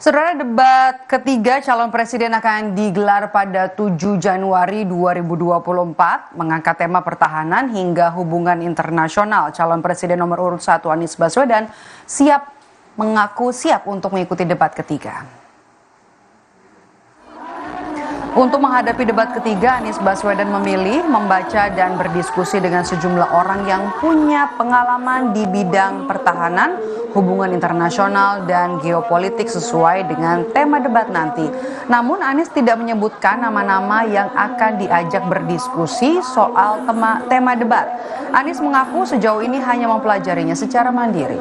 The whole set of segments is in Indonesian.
Saudara, debat ketiga calon presiden akan digelar pada 7 Januari 2024, mengangkat tema pertahanan hingga hubungan internasional. Calon presiden nomor urut 1 Anies Baswedan mengaku siap untuk mengikuti debat ketiga. Untuk menghadapi debat ketiga, Anies Baswedan memilih membaca dan berdiskusi dengan sejumlah orang yang punya pengalaman di bidang pertahanan, hubungan internasional, dan geopolitik sesuai dengan tema debat nanti. Namun Anies tidak menyebutkan nama-nama yang akan diajak berdiskusi soal tema debat. Anies mengaku sejauh ini hanya mempelajarinya secara mandiri.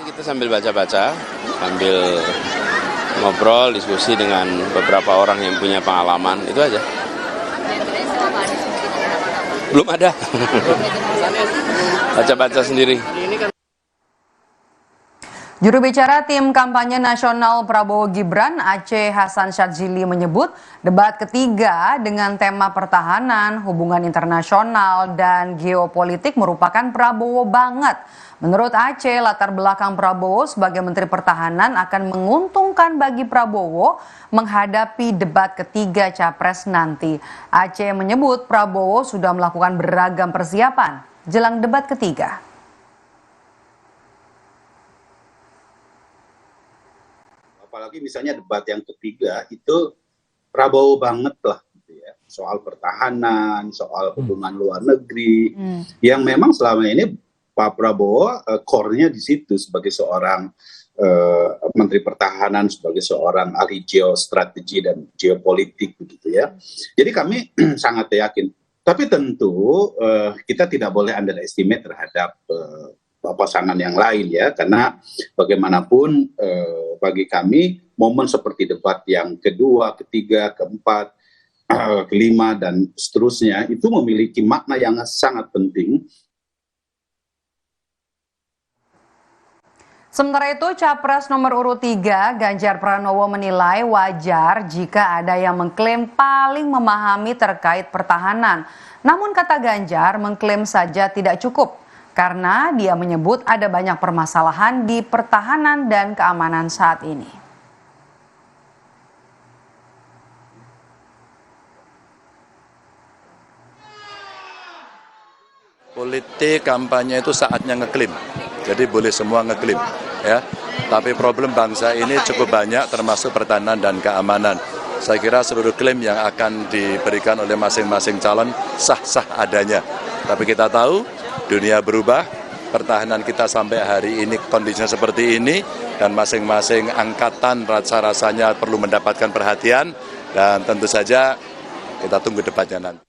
Kita sambil baca-baca, sambil ngobrol, diskusi dengan beberapa orang yang punya pengalaman, itu aja. Belum ada. Baca-baca sendiri. Juru bicara tim kampanye nasional Prabowo Gibran, Aceh Hasan Syadzili, menyebut debat ketiga dengan tema pertahanan, hubungan internasional, dan geopolitik merupakan Prabowo banget. Menurut Aceh, latar belakang Prabowo sebagai Menteri Pertahanan akan menguntungkan bagi Prabowo menghadapi debat ketiga Capres nanti. Aceh menyebut Prabowo sudah melakukan beragam persiapan jelang debat ketiga. Apalagi misalnya debat yang ketiga itu Prabowo banget lah gitu ya. Soal pertahanan, soal hubungan luar negeri, yang memang selama ini Pak Prabowo core-nya di situ sebagai seorang Menteri Pertahanan, sebagai seorang ahli geostrategi dan geopolitik begitu ya. Jadi kami sangat yakin. Tapi tentu kita tidak boleh underestimate terhadap pasangan yang lain ya, karena bagaimanapun bagi kami momen seperti debat yang kedua, ketiga, keempat, kelima dan seterusnya itu memiliki makna yang sangat penting. Sementara itu, Capres nomor urut 3, Ganjar Pranowo, menilai wajar jika ada yang mengklaim paling memahami terkait pertahanan. Namun kata Ganjar, mengklaim saja tidak cukup, karena dia menyebut ada banyak permasalahan di pertahanan dan keamanan saat ini. Politik kampanye itu saatnya ngeklaim. Jadi boleh semua ngeklaim, ya. Tapi problem bangsa ini cukup banyak, termasuk pertahanan dan keamanan. Saya kira seluruh klaim yang akan diberikan oleh masing-masing calon sah-sah adanya. Tapi kita tahu dunia berubah, pertahanan kita sampai hari ini kondisinya seperti ini, dan masing-masing angkatan rasa-rasanya perlu mendapatkan perhatian, dan tentu saja kita tunggu debatnya nanti.